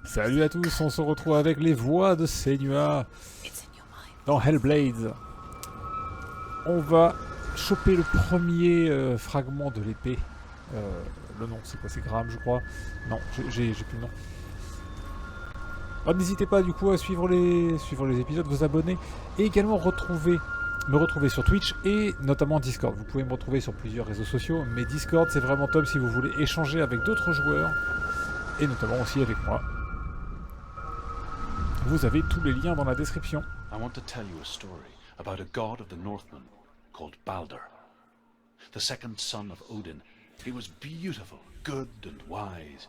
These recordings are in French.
Salut à tous, on se retrouve avec les voix de Senua dans Hellblade. On va choper le premier fragment de l'épée. Le nom, c'est quoi? C'est Gramr, je crois. Non, j'ai plus le nom. N'hésitez pas du coup à suivre les épisodes, vous abonner et également me retrouver sur Twitch et notamment Discord. Vous pouvez me retrouver sur plusieurs réseaux sociaux, mais Discord c'est vraiment top si vous voulez échanger avec d'autres joueurs et notamment aussi avec moi. Vous avez tous les liens dans la description. I want to tell you a story about a god of the Northmen called Balder. The second son of Odin. He was beautiful, good and wise.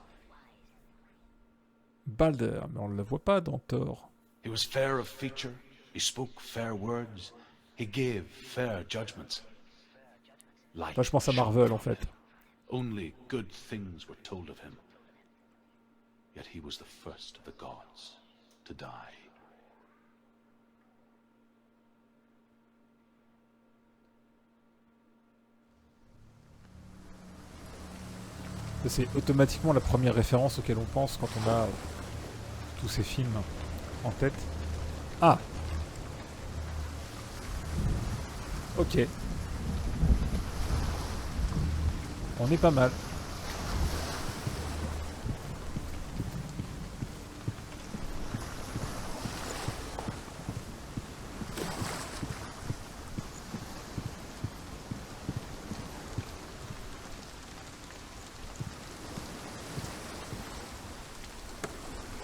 Balder, mais on ne le voit pas dans Thor. He was fair of feature, he spoke fair words, he gave fair judgments. Light Là, je pense à Marvel en fait. Only good things were told of him. Yet he was the first of the gods to die. C'est automatiquement la première référence auquel on pense quand on a tous ces films en tête. Ah! Ok. On est pas mal.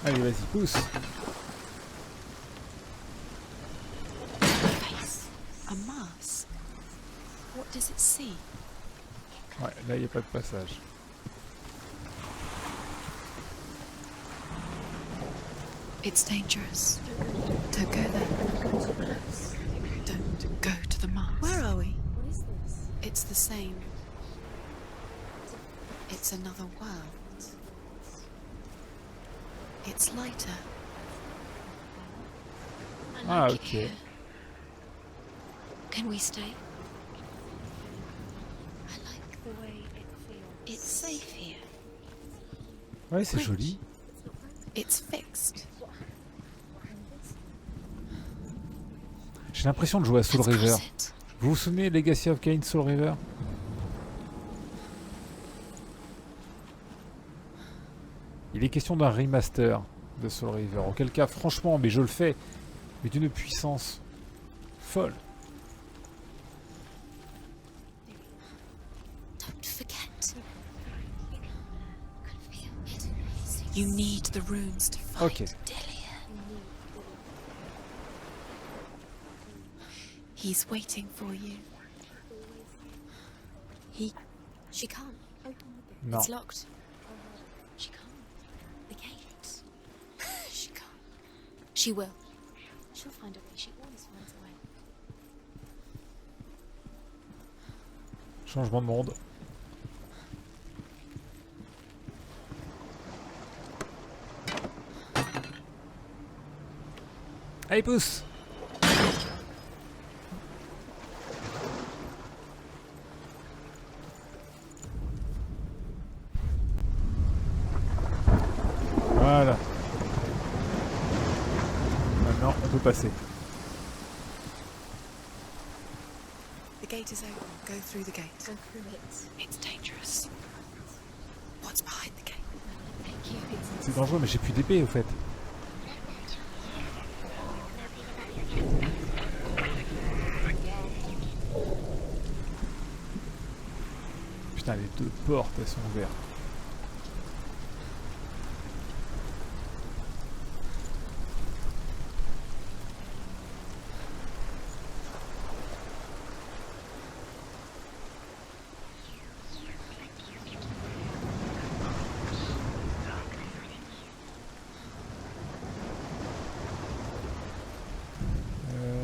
Allez, vas-y, pousse. A mask. What does it see? Ouais, là, il n'y a pas de passage. It's dangerous. Don't go there. Don't go to the mask. Where are we? What is this? It's the same. It's another world. It's lighter. Ah, ok. Can we stay? I like the way it feels. It's safe here. Ouais, c'est joli. It's fixed. J'ai l'impression de jouer à Soul Let's River. cross it. Vous vous souvenez Legacy of Kain Soul River? Il est question d'un remaster de Soul River. Auquel cas, franchement, mais je le fais, mais d'une puissance folle. Don't forget. You need the runes to fight Ok. Dillian. He's waiting for you. She can't open the gate. Non. It's locked. She can't. The gate. She can't. She will. She'll find a way. She always finds a way. Changement de monde. Allez, pousse! Voilà. Maintenant, on peut passer. The gate is open. Go through the gate. Go through it. It's dangerous. What's behind the gate? Thank you. C'est dangereux, mais j'ai plus d'épée, au fait. Putain, les deux portes, elles sont ouvertes.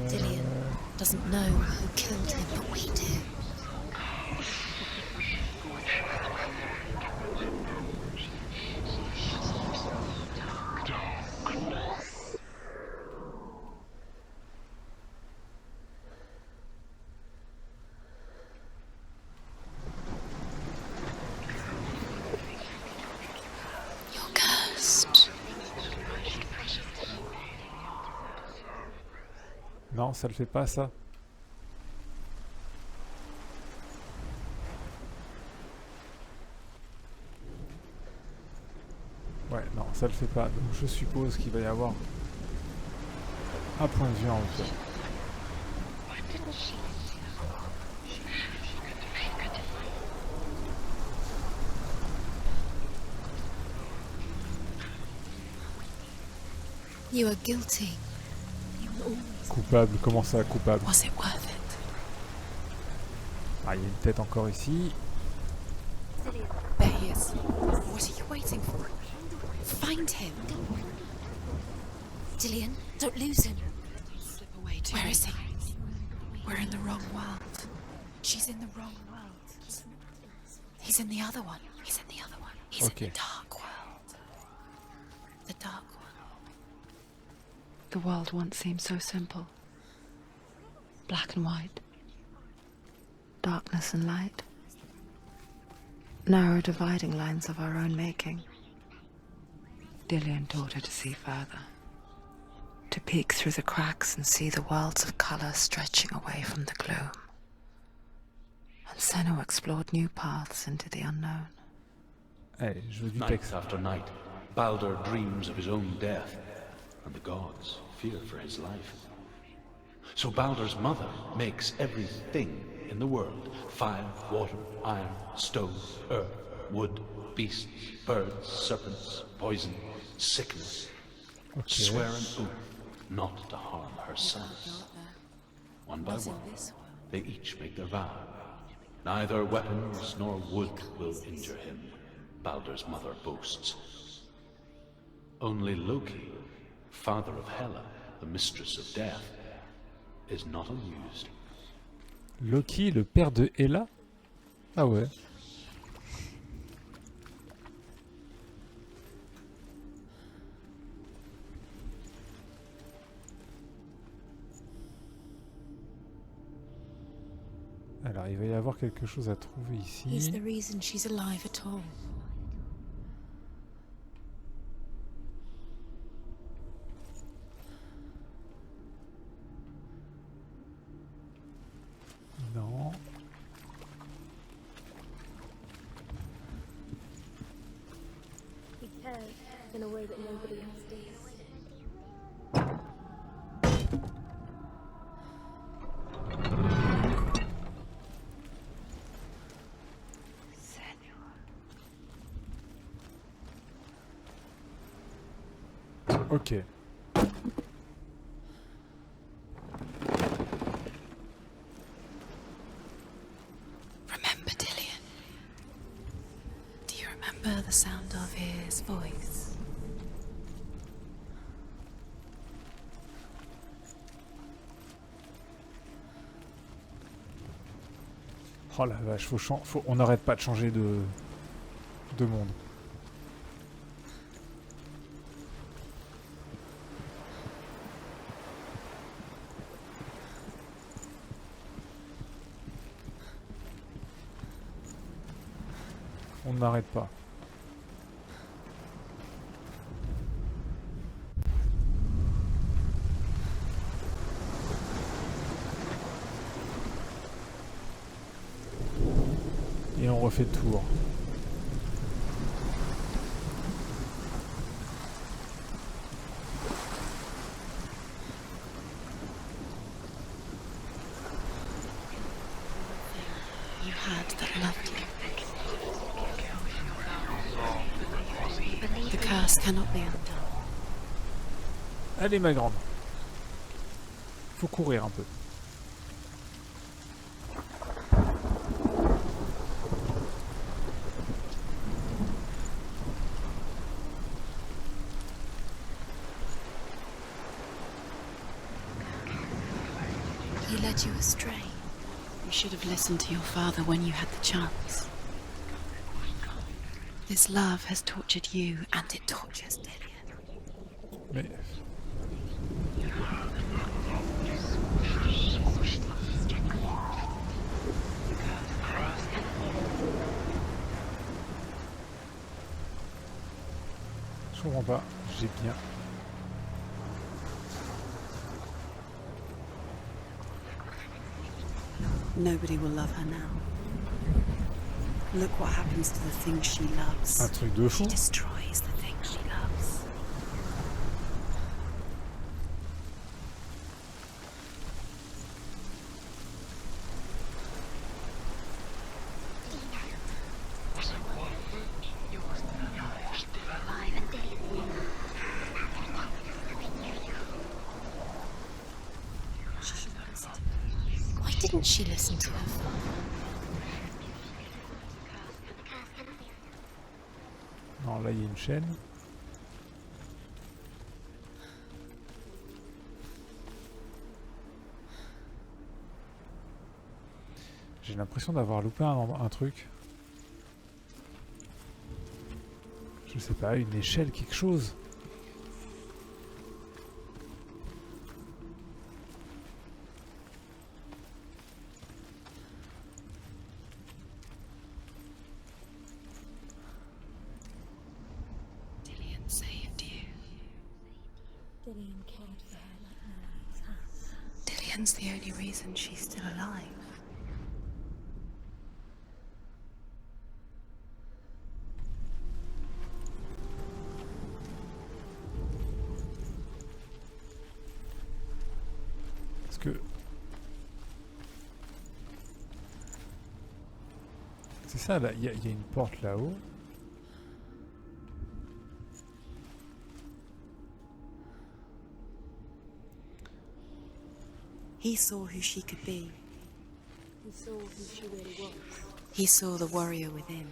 Dillian doesn't know who killed him, but we do. Non, ça le fait pas ça. Ouais, non, ça le fait pas. Donc je suppose qu'il va y avoir un point de vue en hauteur. You are guilty. You will always. Coupable, comment ça, coupable? Was it worth it? Ah, il y a une tête encore ici. There he is. What are you waiting for? Find him. Dillian, don't lose him. Slip away too. Where is he? We're in the wrong world. She's in the wrong world. He's in the other one. He's in the other one. He's Okay. in the dark world. The dark one. The world once seemed so simple. Black and white. Darkness and light. Narrow dividing lines of our own making. Dillian taught her to see further. To peek through the cracks and see the worlds of colour stretching away from the gloom. And Senua explored new paths into the unknown. Allez, je veux du Night texte. after night, Balder dreams of his own death, and the gods fear for his life. So Balder's mother makes everything in the world: fire, water, iron, stone, earth, wood, beasts, birds, serpents, poison, sickness. Ok. Swear an oath not to harm her sons. One by one, they each make their vow. Neither weapons nor wood will injure him, Balder's mother boasts. Only Loki, father of Hela, the mistress of death, is not amused. Loki, le père de Hela? Ah ouais. Alors, il va y avoir quelque chose à trouver He's ici. the reason she's alive at all. Non. He cares in a way that nobody else does. Ok. Remember Dillian? Do you remember the sound of his voice? Oh la vache, on n'arrête pas de changer de monde. On n'arrête pas. Et on refait le tour. You had that loved you. The curse cannot be undone. Allez ma grande. Faut courir un peu. He led you astray. You should have listened to your father when you had the chance. This love has tortured you, and it tortures Dillian. Mais... Je comprends pas, j'ai bien... Nobody will love her now. Look what happens to the things she loves. Un truc de fou. She destroys the things she loves. Why didn't she listen to her father? Non, là il y a une chaîne. J'ai l'impression d'avoir loupé un truc. Je sais pas, une échelle, quelque chose. Dillian cared for her like no one else has. Dillian's the only reason she's still alive. Parce que... C'est ça, là, il y a une porte là-haut. He saw who she could be. He saw who she really was. He saw the warrior within.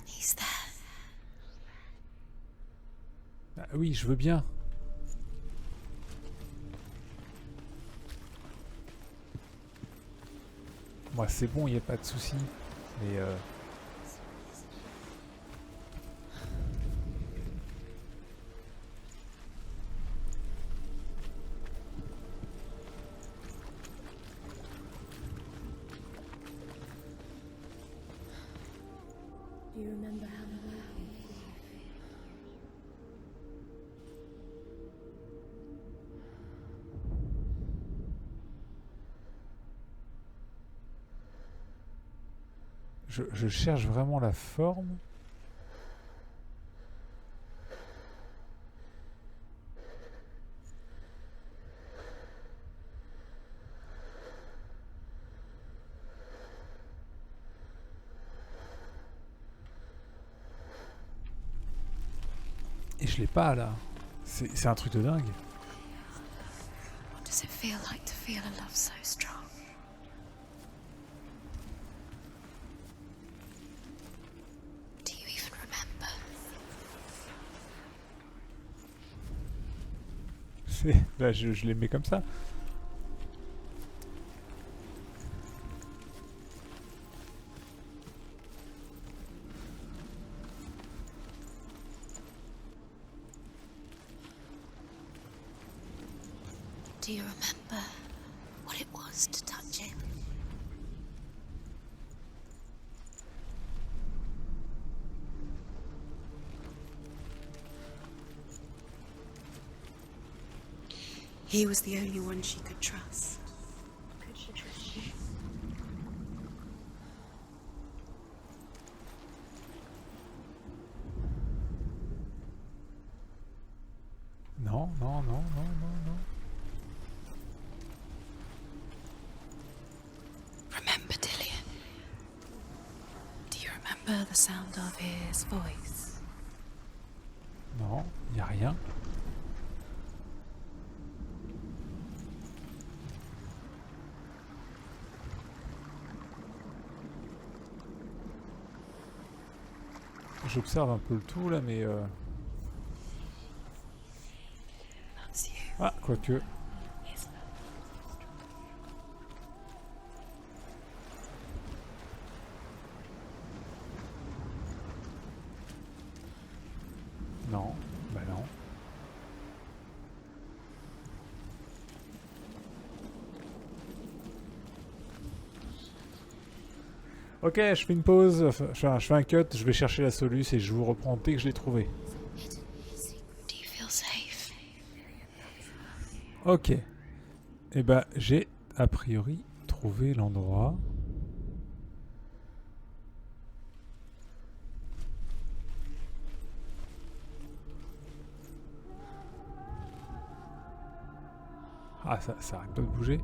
He's there. Ah oui, je veux bien. Moi, c'est bon, il n'y a pas de souci. Mais Do you remember how we were? je cherche vraiment la forme. Et je l'ai pas là. C'est un truc de dingue. What does it feel like to feel a love so strong? Do you even remember? Là, je les mets comme ça. Do you remember what it was to touch him? He was the only one she could trust. Could she trust you? Non, non, non, non, non, non. Remember Dillian? Do you remember the sound of his voice? Non, il n'y a rien. J'observe un peu le tout là, mais That's you. ah, quoique. His Non, bah non. Ok, je fais une pause, enfin, je fais un cut, je vais chercher la soluce et je vous reprends dès que je l'ai trouvé. Do you feel safe? Ok. Et bah j'ai a priori trouvé l'endroit. Ah, ça arrête pas de bouger.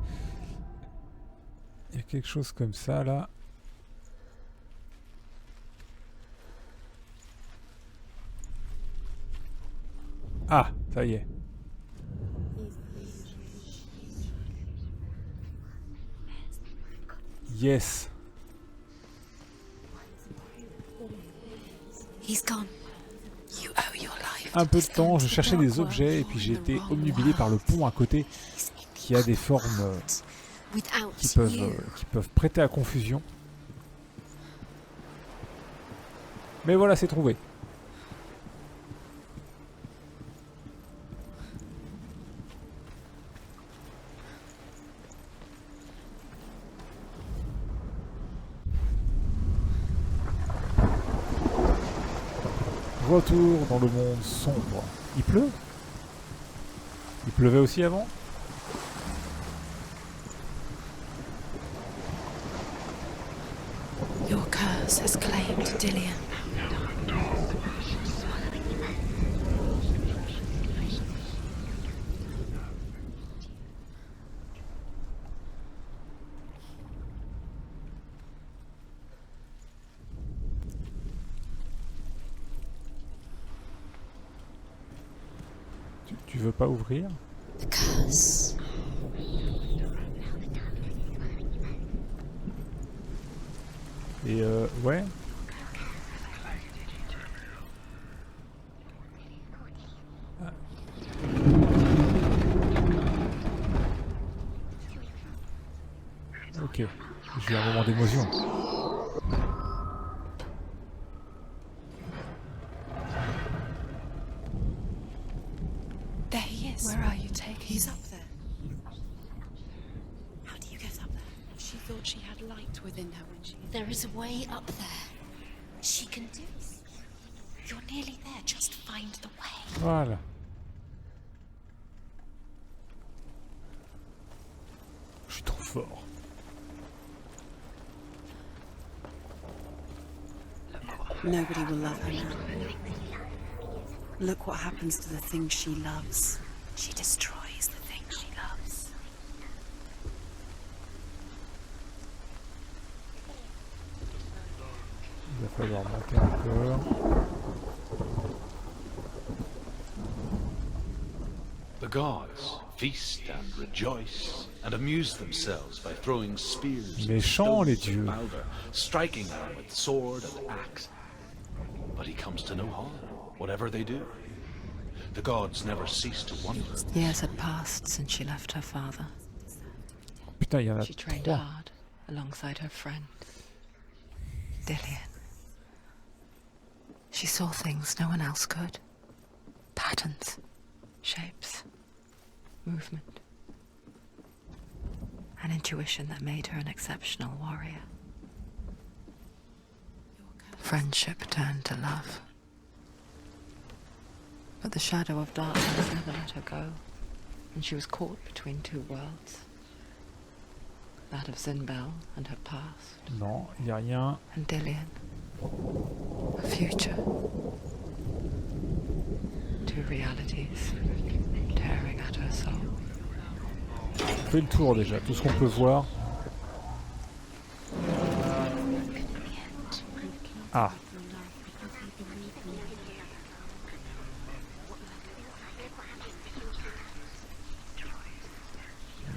Il y a quelque chose comme ça là. Ah, ça y est. Yes. He's gone. You owe your life. Un peu de temps, je cherchais des objets et puis j'ai été obnubilé par le pont à côté qui a des formes qui peuvent prêter à confusion. Mais voilà, c'est trouvé. Retour dans le monde sombre. Il pleut? Il pleuvait aussi avant? Your curse has claimed Dillian. Tu veux pas ouvrir? The curse. Et ouais. Ah. Ok, j'ai un moment d'émotion. There he is. Where are you taking? He's up there. How do you get up there? She thought she had light within her when she... There is a way up there. She can do it. You're nearly there. Just find the way. Voilà. Je suis trop fort. Nobody will love her now. Look what happens to the thing she loves. She destroys the thing she loves. Il va falloir monter encore. The gods feast and rejoice and amuse themselves by throwing spears and Méchants, les stones at dieux. Balder, striking them with sword and axe. But he comes to no harm, whatever they do. The gods never cease to wonder. Years had passed since she left her father. Putain, il y en a She trained 3. hard alongside her friend, Dillian. She saw things no one else could. Patterns, shapes, movement. An intuition that made her an exceptional warrior. Friendship turned to love. But the shadow of darkness never let her go, and she was caught between two worlds. That of Zinbel and her past, Non, il n'y a rien. and Dillian, a future. Two realities tearing at her soul. On fait le tour déjà, tout ce qu'on peut voir. Ah.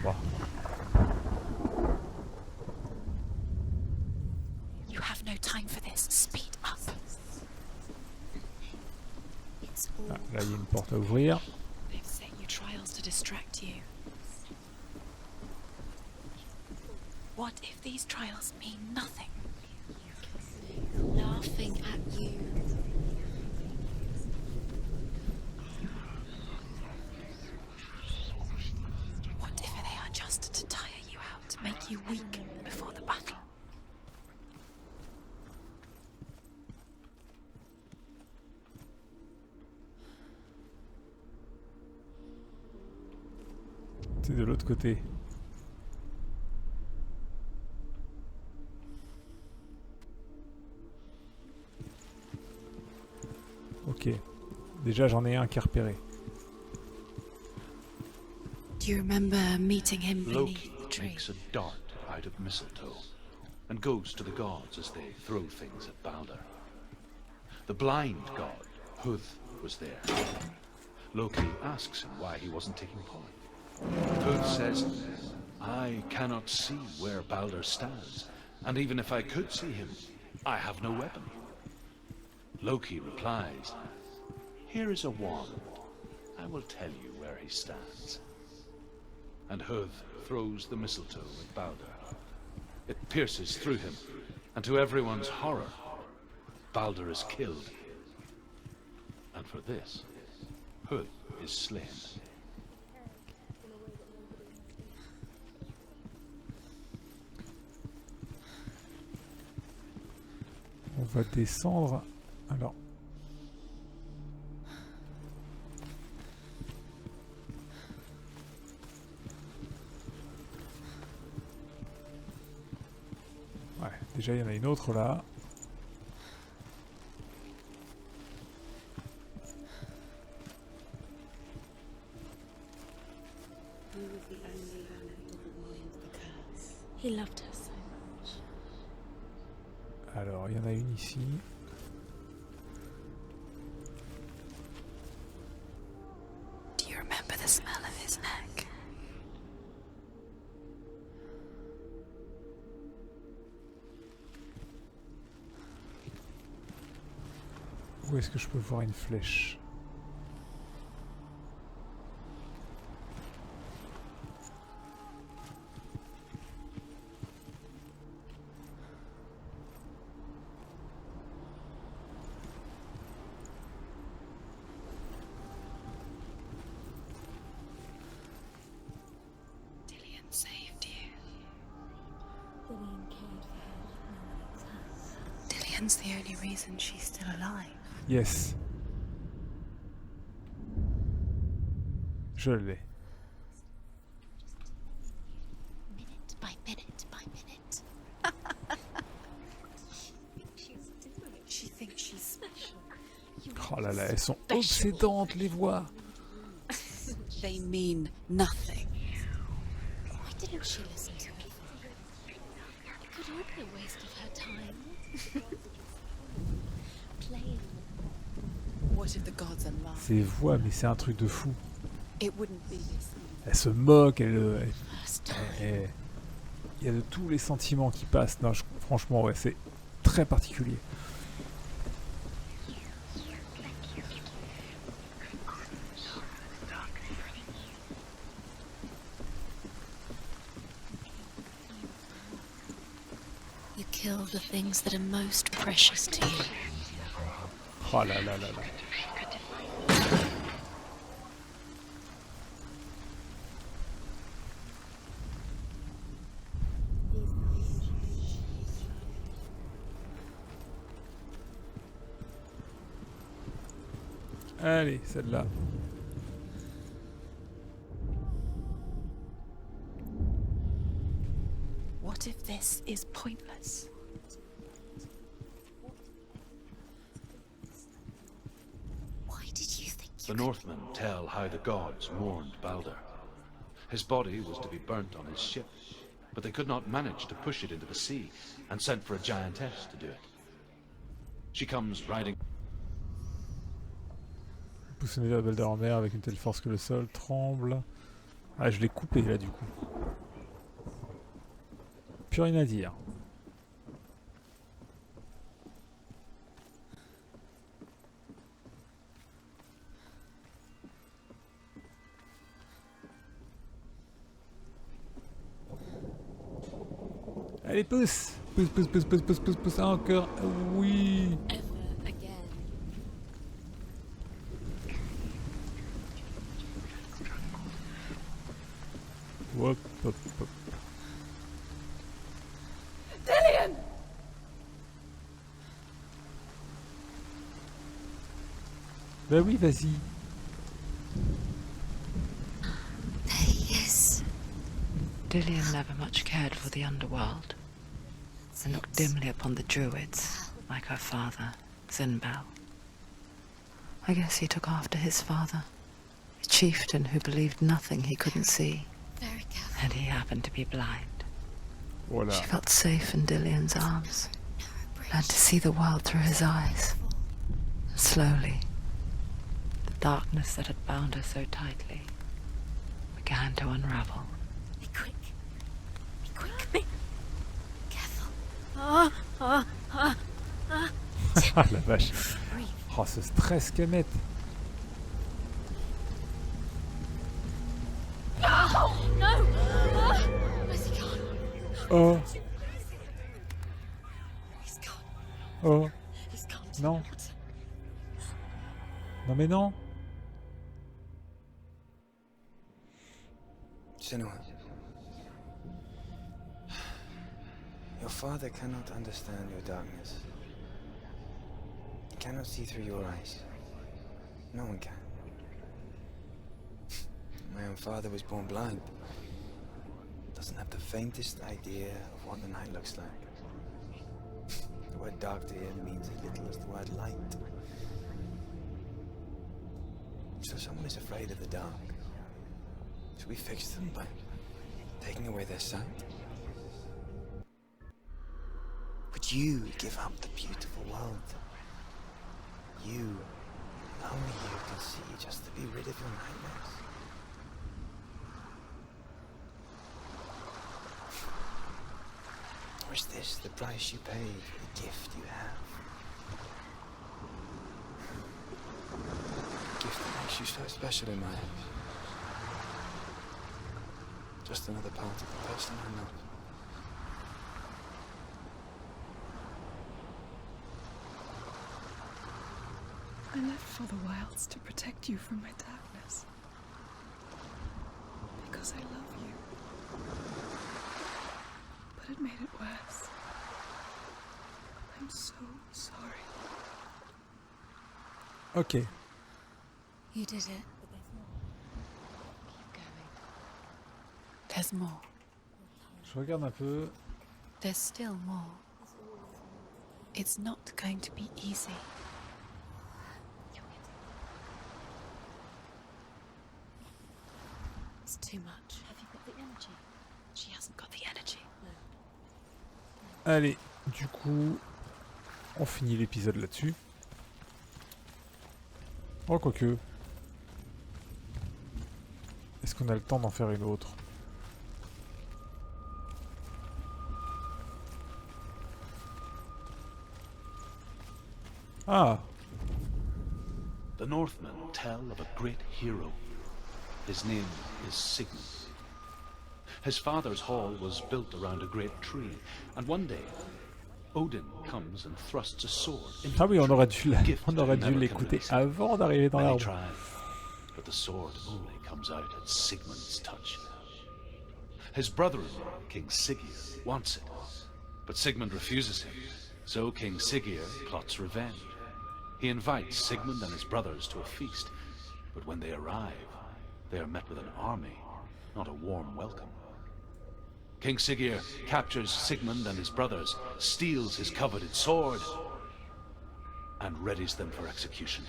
Bon. You have no time for this. Speed up. It's all Ah, là, il y a une porte à ouvrir. they've set you trials to distract you. What if these trials mean nothing? Laughing at you. What if they are just to tire you out, to make you weak before the battle? C'est de l'autre côté. Ok. Déjà j'en ai un qui est repéré. Do you remember meeting him beneath Loki the tree? makes a dart out of mistletoe and goes to the gods as they throw things at Balder. The blind god, Huth, was there. Loki asks him why he wasn't taking part. Huth says, I cannot see where Balder stands, and even if I could see him, I have no weapon. Loki replies, here is a wand. I will tell you where he stands. And Huth throws the mistletoe at Balder. It pierces through him, and to everyone's horror, Balder is killed. And for this, Huth is slain. On va descendre. Alors. Ouais, déjà il y en a une autre là. He loved her so much. Alors, il y en a une ici. Do you remember the smell of his neck? Où est-ce que je peux voir une flèche? Dillian saved you. Dillian cared for her like no one else has. Dillian's the only reason she's still alive. Yes. Je l'ai. Minute by minute by minute. She thinks she's special. Oh là là, elles sont obsédantes les voix. They mean nothing. Why didn't she listen to me? It could all be a waste of her time. Playing. What if the gods are lying? Ces voix, mais c'est un truc de fou. It wouldn't be this. Elle se moque, elle, First time. il y a de tous les sentiments qui passent. Non, franchement, ouais, c'est très particulier. You kill the things that are most precious to you. Oh là là là là. Allez, celle-là. What if this is pointless? Why did you think The Northmen tell how the gods mourned Balder. His body was to be burnt on his ship, but they could not manage to push it into the sea, and sent for a giantess to do it. She comes riding. Pousse la Balder en mer avec une telle force que le sol tremble. Ah, je l'ai coupé là du coup. Plus rien à dire. Allez, pousse! Pousse, pousse, pousse, pousse, pousse, pousse, pousse, encore! Oui! Ever again. Hop, hop, hop. Dillian! Bah oui, vas-y. There he is. Dillion never much cared for the underworld, and looked dimly upon the druids, like her father, Zinbel. I guess he took after his father, a chieftain who believed nothing he couldn't see, Very careful. and he happened to be blind. Voilà. She felt safe in Dillion's arms, learned to see the world through his eyes. And slowly, the darkness that had bound her so tightly began to unravel. Be quick. Be quick. Be careful. Ah la vache. Oh, ce stress qu'elle met. No! Where's he gone? Oh, He's gone. oh. He's gone. Non. Non mais non. Senua, your father cannot understand your darkness. He cannot see through your eyes. No one can. My own father was born blind. Doesn't have the faintest idea of what the night looks like. The word dark to him means as little as the word light. So someone is afraid of the dark. Should we fix them by taking away their sight? Would you give up the beautiful world? You, only you can see, just to be rid of your nightmares. Or is this the price you pay for the gift you have? A gift that makes you so special in my eyes. Just another part of the person I'm not. I left for the wilds to protect you from my darkness. Because I love you. But it made it worse. I'm so sorry. Ok. You did it. Keep going. There's more. Je regarde un peu. There's still more. It's not going to be easy. It's too much. Have you got the energy? She hasn't got the energy. Allez, du coup, on finit l'épisode là-dessus. Oh, quoique. Est-ce qu'on a le temps d'en faire une autre? Ah! The Northmen tell of a great hero. His name is Sigmund. His father's hall was built around a great tree, and one day, Odin comes and thrusts a sword into Ah oui, on the aurait tree, dû, gift on aurait dû never l'écouter convinced. avant d'arriver dans Many l'arbre. tried, but the sword only comes out at Sigmund's touch. His brother-in-law, King Siggeir, wants it, but Sigmund refuses him, so King Siggeir plots revenge. He invites Sigmund and his brothers to a feast, but when they arrive, they are met with an army, not a warm welcome. King Siggeir captures Sigmund and his brothers, steals his coveted sword, and readies them for execution.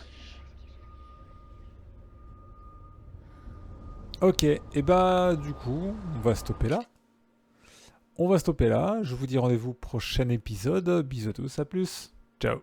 Ok, et bah du coup, on va stopper là. On va stopper là. Je vous dis rendez-vous prochain épisode. Bisous à tous, à plus. Ciao.